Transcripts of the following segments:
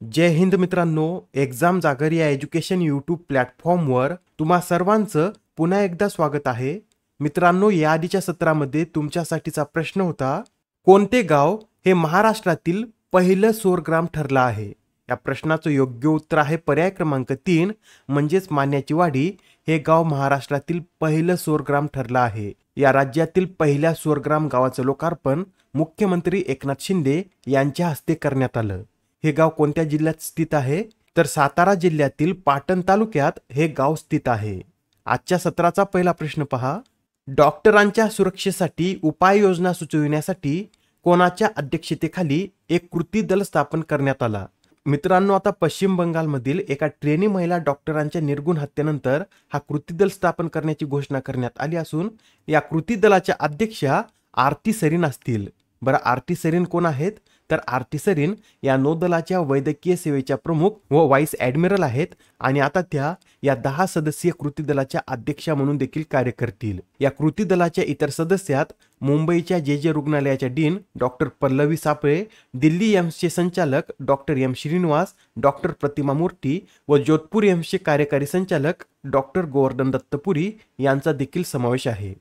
जय हिंद मित्रांनो, एक्झाम जागर या एज्युकेशन यूट्यूब प्लॅटफॉर्मवर तुम्हा सर्वांचं पुन्हा एकदा स्वागत आहे. मित्रांनो, या आधीच्या सत्रामध्ये तुमच्यासाठीचा प्रश्न होता, कोणते गाव हे महाराष्ट्रातील पहिलं सौर ग्राम ठरलं आहे? या प्रश्नाचं योग्य उत्तर आहे पर्याय क्रमांक 3 म्हणजेच मान्याची वाडी हे गाव महाराष्ट्रातील पहिलं सौर ग्राम ठरलं आहे. या राज्यातील पहिल्या सौर ग्राम गावाचं लोकार्पण मुख्यमंत्री एकनाथ शिंदे यांच्या हस्ते करण्यात आलं. हे गाव कोणत्या जिल्ह्यात स्थित आहे? तर सातारा जिल्ह्यातील पाटण तालुक्यात हे गाव स्थित आहे. आजच्या सत्राचा पहिला प्रश्न पहा. डॉक्टरांच्या सुरक्षेसाठी उपाययोजना सुचविण्यासाठी कोणाच्या अध्यक्षतेखाली एक कृती दल स्थापन करण्यात आला? मित्रांनो, आता पश्चिम बंगालमधील एका ट्रेनी महिला डॉक्टरांच्या निर्गुण हत्येनंतर हा कृती दल स्थापन करण्याची घोषणा करण्यात आली असून या कृती दलाच्या अध्यक्षा आरती सरीन असतील. बरं, आरती सरीन कोण आहेत? तर आरती सरीन या नौदलाच्या वैद्यकीय सेवेच्या प्रमुख व व्हाईस ॲडमिरल आहेत आणि आता त्या या 10 सदस्यीय कृती दलाच्या अध्यक्षा म्हणून देखील कार्य करतील. या कृती दलाच्या इतर सदस्यात मुंबईच्या जे रुग्णालयाच्या डीन डॉक्टर पल्लवी सापळे, दिल्ली एम्सचे संचालक डॉक्टर एम श्रीनिवास, डॉक्टर प्रतिमा मूर्ती व जोधपूर एम्सचे कार्यकारी संचालक डॉक्टर गोवर्धन दत्तपुरी यांचा देखील समावेश आहे.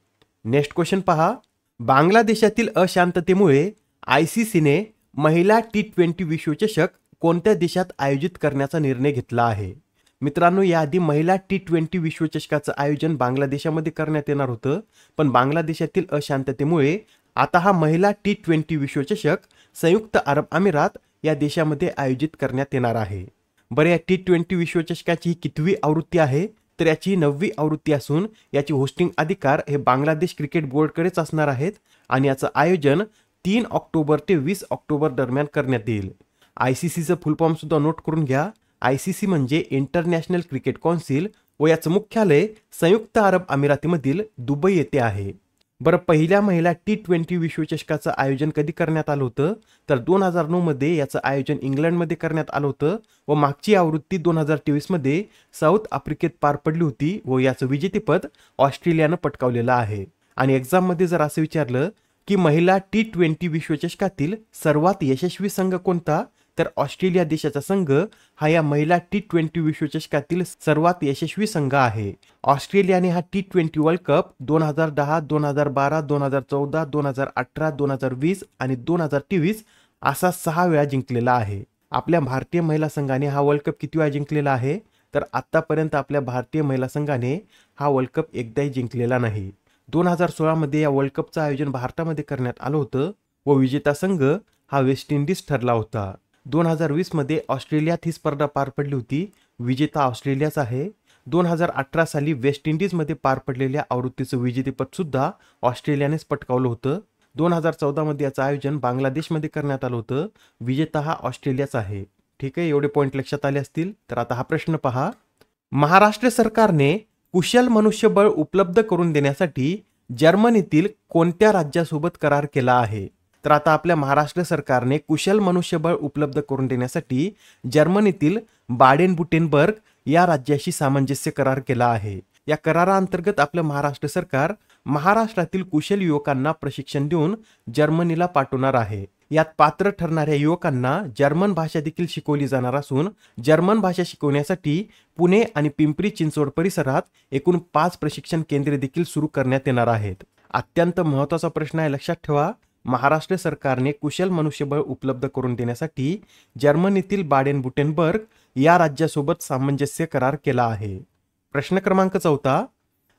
नेक्स्ट क्वेश्चन पहा. बांगलादेशातील अशांततेमुळे ICCने महिला T20 विश्वचषक कोणत्या देशात आयोजित करण्याचा निर्णय घेतला आहे? मित्रांनो, याआधी महिला T20 विश्वचषकाचं आयोजन बांगलादेशामध्ये करण्यात येणार होतं, पण बांगलादेशातील अशांततेमुळे आता हा महिला T20 विश्वचषक संयुक्त अरब अमिरात या देशामध्ये आयोजित करण्यात येणार आहे. बरं, या T20 विश्वचषकाची ही कितवी आवृत्ती आहे? तर याची 9वी आवृत्ती असून याची होस्टिंग अधिकार हे बांगलादेश क्रिकेट बोर्डकडेच असणार आहेत आणि याचं आयोजन 3 ऑक्टोबर ते 20 ऑक्टोबर दरम्यान करण्यात येईल. ICCचं फुल फॉर्म सुद्धा नोट करून घ्या. ICC म्हणजे इंटरनॅशनल क्रिकेट कौन्सिल व याचं मुख्यालय संयुक्त अरब अमिरातीमधील दुबई येथे आहे. बरं, पहिल्या महिला T20 विश्वचषकाचं आयोजन कधी करण्यात आलं होतं? तर 2009 मध्ये याचं आयोजन इंग्लंडमध्ये करण्यात आलं होतं व मागची आवृत्ती 2023 मध्ये साऊथ आफ्रिकेत पार पडली होती व याचं विजेतेपद ऑस्ट्रेलियानं पटकावलेलं आहे. आणि एक्झाममध्ये जर असं विचारलं की महिला T20 विश्वचषकातील सर्वात यशस्वी संघ कोणता? तर ऑस्ट्रेलिया देशाचा संघ हा या महिला T20 विश्वचषकातील सर्वात यशस्वी संघ आहे. ऑस्ट्रेलियाने हा T20 वर्ल्ड कप 2010, 2012, 2014, 2018, 2020 आणि 2023 असा 6 वेळा जिंकलेला आहे. आपल्या भारतीय महिला संघाने हा वर्ल्ड कप किती वेळा जिंकलेला आहे? तर आतापर्यंत आपल्या भारतीय महिला संघाने हा वर्ल्ड कप एकदाही जिंकलेला नाही. 2016 मध्ये या वर्ल्ड कपचं आयोजन भारतामध्ये करण्यात आलं होतं व विजेता संघ हा वेस्ट इंडिज ठरला होता. 2020 मध्ये ऑस्ट्रेलियात ही स्पर्धा पार पडली होती. विजेता ऑस्ट्रेलियाच आहे. 2018 साली वेस्ट इंडिजमध्ये पार पडलेल्या आवृत्तीचं विजेतेपद सुद्धा ऑस्ट्रेलियानेच पटकावलं होतं. 2014 मध्ये याचं आयोजन बांगलादेशमध्ये करण्यात आलं होतं. विजेता हा ऑस्ट्रेलियाच आहे. ठीक आहे, एवढे पॉईंट लक्षात आले असतील. तर आता हा प्रश्न पहा. महाराष्ट्र सरकारने कुशल मनुष्यबळ उपलब्ध करून देण्यासाठी जर्मनीतील कोणत्या राज्यासोबत करार केला आहे? तर आता आपल्या महाराष्ट्र सरकारने कुशल मनुष्यबळ उपलब्ध करून देण्यासाठी जर्मनीतील बाडेन-बुटेनबर्ग या राज्याशी सामंजस्य करार केला आहे. या कराराअंतर्गत आपलं महाराष्ट्र सरकार महाराष्ट्रातील कुशल युवकांना प्रशिक्षण देऊन जर्मनीला पाठवणार आहे. यात पात्र ठरणाऱ्या युवकांना जर्मन भाषा देखील शिकवली जाणार असून जर्मन भाषा शिकवण्यासाठी पुणे आणि पिंपरी चिंचवड परिसरात एकूण 5 प्रशिक्षण केंद्रे देखील सुरू करण्यात येणार आहेत. अत्यंत महत्त्वाचा प्रश्न आहे, लक्षात ठेवा. महाराष्ट्र सरकारने कुशल मनुष्यबळ उपलब्ध करून देण्यासाठी जर्मनीतील बाडेन-बुटेनबर्ग या राज्यासोबत सामंजस्य करार केला आहे. प्रश्न क्रमांक 4.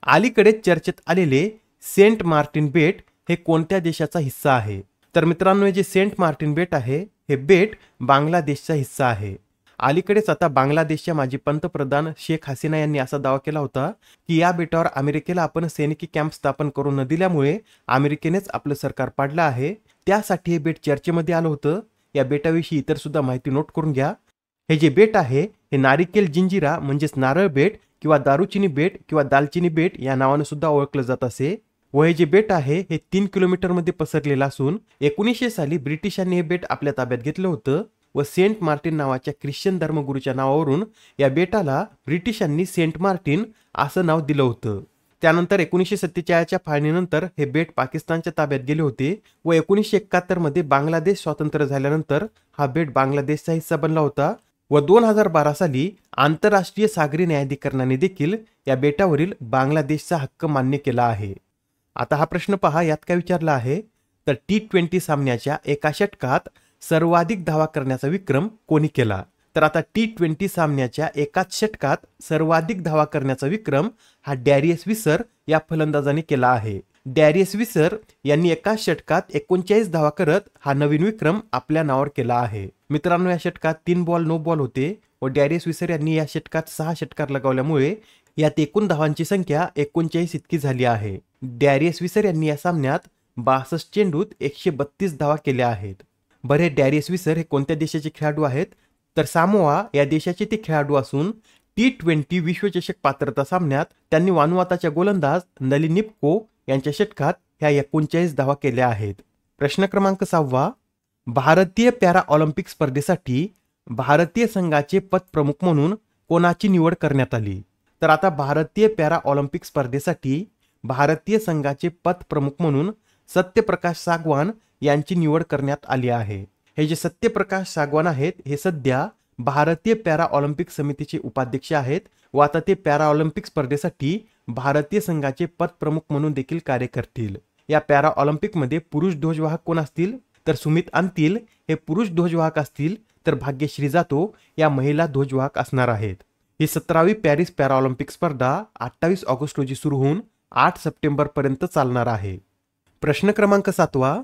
अलीकडेच चर्चेत आलेले सेंट मार्टिन बेट हे कोणत्या देशाचा हिस्सा आहे? तर मित्रांनो, हे जे सेंट मार्टिन बेट आहे हे बेट बांगलादेशचा हिस्सा आहे. अलीकडेच आता बांगलादेशच्या माजी पंतप्रधान शेख हसीना यांनी असा दावा केला होता की या बेटावर अमेरिकेला आपण सैनिकी कॅम्प स्थापन करून न दिल्यामुळे अमेरिकेनेच आपलं सरकार पाडलं आहे. त्यासाठी हे बेट चर्चेमध्ये आलं होतं. या बेटाविषयी इतर सुद्धा माहिती नोट करून घ्या. हे जे बेट आहे हे नारिकेल जिंजिरा म्हणजेच नारळ बेट किंवा दारुचिनी बेट किंवा दालचिनी बेट या नावाने सुद्धा ओळखलं जात असे व हे जे बेट आहे हे 3 किलोमीटरमध्ये पसरलेलं असून 1900 साली ब्रिटिशांनी हे बेट आपल्या ताब्यात घेतलं होतं व सेंट मार्टिन नावाच्या ख्रिश्चन धर्मगुरूच्या नावावरून या बेटाला ब्रिटिशांनी सेंट मार्टिन असं नाव दिलं होतं. त्यानंतर 1947च्या फाळणीनंतर हे बेट पाकिस्तानच्या ताब्यात गेले होते व 1971 मध्ये बांगलादेश स्वातंत्र्य झाल्यानंतर हा बेट बांगलादेशचा हिस्सा बनला होता व 2012 साली आंतरराष्ट्रीय सागरी न्यायाधिकरणाने देखील या बेटावरील बांगलादेशचा हक्क मान्य केला आहे. आता हा प्रश्न पहा, यात काय विचारला आहे तर T20 सामन्याच्या एका षटकात सर्वाधिक धावा करण्याचा विक्रम कोणी केला. तर आता T20 सामन्याच्या एकाच षटकात सर्वाधिक धावा करण्याचा विक्रम हा डॅरियस विसर या फलंदाजाने केला आहे. डॅरियस विसर यांनी एकाच षटकात 39 धावा करत हा नवीन विक्रम आपल्या नावावर केला आहे. मित्रांनो, या षटकात 3 बॉल 9 बॉल होते व डॅरियस विसर यांनी या षटकात 6 षटकार लगावल्यामुळे यात एकूण धावांची संख्या 39 इतकी झाली आहे. डॅरियस विसर यांनी या सामन्यात 62 चेंडूत 132 धावा केल्या आहेत. बरे, डॅरियस विसर हे कोणत्या देशाचे खेळाडू आहेत तर सामोआ या देशाचे ते खेळाडू असून T20 विश्वचषक पात्रता सामन्यात त्यांनी वानुआताच्या गोलंदाज नलिनिप्को यांच्या षटकात ह्या 39 धावा केल्या आहेत. प्रश्न क्रमांक 6, भारतीय पॅरा ऑलिम्पिक स्पर्धेसाठी भारतीय संघाचे पतप्रमुख म्हणून कोणाची निवड करण्यात आली. तर आता भारतीय पॅरा ऑलिम्पिक स्पर्धेसाठी भारतीय संघाचे पतप्रमुख म्हणून सत्यप्रकाश सागवान यांची निवड करण्यात आली आहे. हे जे सत्यप्रकाश सागवान आहेत हे सध्या भारतीय पॅरा ऑलिम्पिक समितीचे उपाध्यक्ष आहेत व आता ते पॅरा ऑलिम्पिक स्पर्धेसाठी भारतीय संघाचे पतप्रमुख म्हणून देखील कार्य करतील. या पॅरा ऑलिम्पिकमध्ये पुरुष ध्वजवाहक कोण असतील तर सुमित अंतिल हे पुरुष ध्वजवाहक असतील तर भाग्यश्री जातो या महिला ध्वजवाहक असणार आहेत. ही 17वी पॅरिस पॅरा ऑलिम्पिक स्पर्धा 28 ऑगस्ट रोजी सुरू होऊन 8 सप्टेंबर पर्यंत चालणार आहे. प्रश्न क्रमांक 7,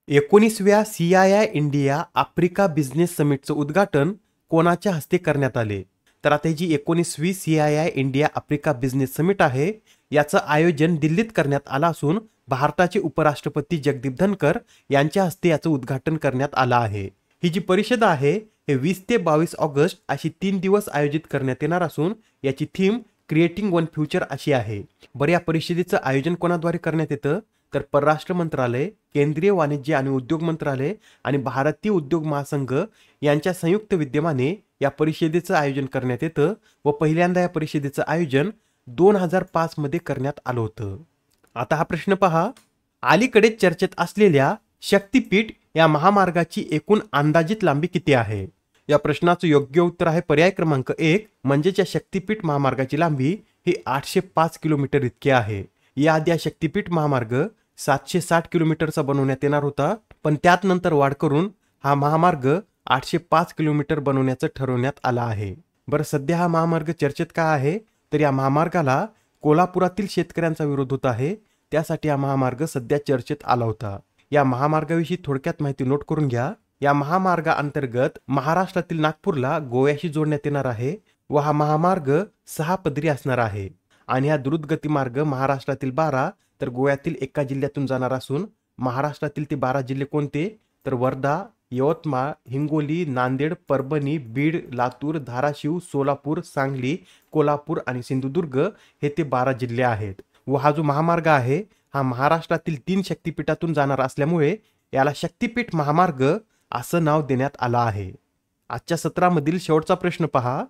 19व्या CII इंडिया आफ्रिका बिझनेस समिटचं उद्घाटन कोणाच्या हस्ते करण्यात आले. तर आता जी 19वी CII India Africa business summit आहे याचं आयोजन दिल्लीत करण्यात आलं असून भारताचे उपराष्ट्रपती जगदीप धनकर यांच्या हस्ते याचं उद्घाटन करण्यात आलं आहे. ही जी परिषद आहे हे 20 ते 22 ऑगस्ट अशी 3 दिवस आयोजित करण्यात येणार असून याची थीम क्रिएटिंग वन फ्युचर अशी आहे. बरं, या परिषदेचं आयोजन कोणाद्वारे करण्यात येतं तर परराष्ट्र मंत्रालय, केंद्रीय वाणिज्य आणि उद्योग मंत्रालय आणि भारतीय उद्योग महासंघ यांच्या संयुक्त विद्यमाने या परिषदेचं आयोजन करण्यात येतं व पहिल्यांदा या परिषदेचं आयोजन 2005 मध्ये करण्यात आलं होतं. आता हा प्रश्न पहा, अलीकडे चर्चेत असलेल्या शक्तीपीठ या महामार्गाची एकूण अंदाजित लांबी किती आहे. या प्रश्नाचं योग्य उत्तर आहे पर्याय क्रमांक 1 म्हणजेच या शक्तीपीठ महामार्गाची लांबी ही 805 किलोमीटर इतकी आहे. याआधी या शक्तीपीठ महामार्ग 760 किलोमीटरचा बनवण्यात येणार होता पण त्यात नंतर वाढ करून हा महामार्ग 805 किलोमीटर बनवण्याचं ठरवण्यात आलं आहे. बरं, सध्या हा महामार्ग चर्चेत का आहे तर या महामार्गाला कोल्हापुरातील शेतकऱ्यांचा विरोध होत आहे, त्यासाठी हा महामार्ग सध्या चर्चेत आला होता. या महामार्गाविषयी थोडक्यात माहिती नोट करून घ्या. या महामार्गाअंतर्गत महाराष्ट्रातील नागपूरला गोव्याशी जोडण्यात येणार आहे व हा महामार्ग 6 पदरी असणार आहे आणि हा द्रुतगती मार्ग महाराष्ट्रातील 12 तर गोव्यातील एका जिल्ह्यातून जाणार असून महाराष्ट्रातील ते 12 जिल्हे कोणते तर वर्धा, यवतमाळ, हिंगोली, नांदेड, परभणी, बीड, लातूर, धाराशिव, सोलापूर, सांगली, कोल्हापूर आणि सिंधुदुर्ग हे ते 12 जिल्हे आहेत. व हा जो महामार्ग आहे हा महाराष्ट्रातील 3 शक्तिपीठातून जाणार असल्यामुळे याला शक्तीपीठ महामार्ग असं नाव देण्यात आलं आहे. आजच्या सत्रामधील शेवटचा प्रश्न पहा,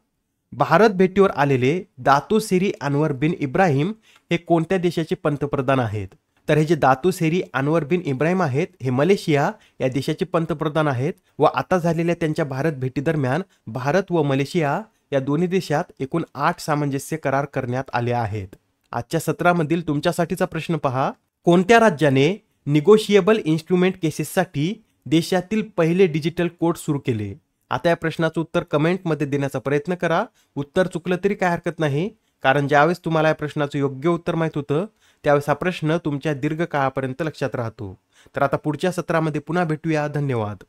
भारत भेटीवर आलेले दातो सेरी अनवर बिन इब्राहिम हे कोणत्या देशाचे पंतप्रधान आहेत. तर हे जे दातो सेरी अनवर बिन इब्राहिम आहेत हे मलेशिया या देशाचे पंतप्रधान आहेत व आता झालेल्या त्यांच्या भारत भेटी दरम्यान भारत व मलेशिया या दोन्ही देशात एकूण 8 सामंजस्य करार करण्यात आले आहेत. आजच्या सत्रामधील तुमच्यासाठीचा प्रश्न पहा, कोणत्या राज्याने निगोशिएबल इन्स्ट्रुमेंट केसेससाठी देशातील पहिले डिजिटल कोर्ट सुरू केले. आता या प्रश्नाचं उत्तर कमेंटमध्ये देण्याचा प्रयत्न करा. उत्तर चुकलं तरी काय हरकत नाही, कारण ज्यावेळेस तुम्हाला या प्रश्नाचं योग्य उत्तर माहित होतं त्यावेळेस हा प्रश्न तुमच्या दीर्घ काळापर्यंत लक्षात राहतो. तर आता पुढच्या सत्रामध्ये पुन्हा भेटूया. धन्यवाद.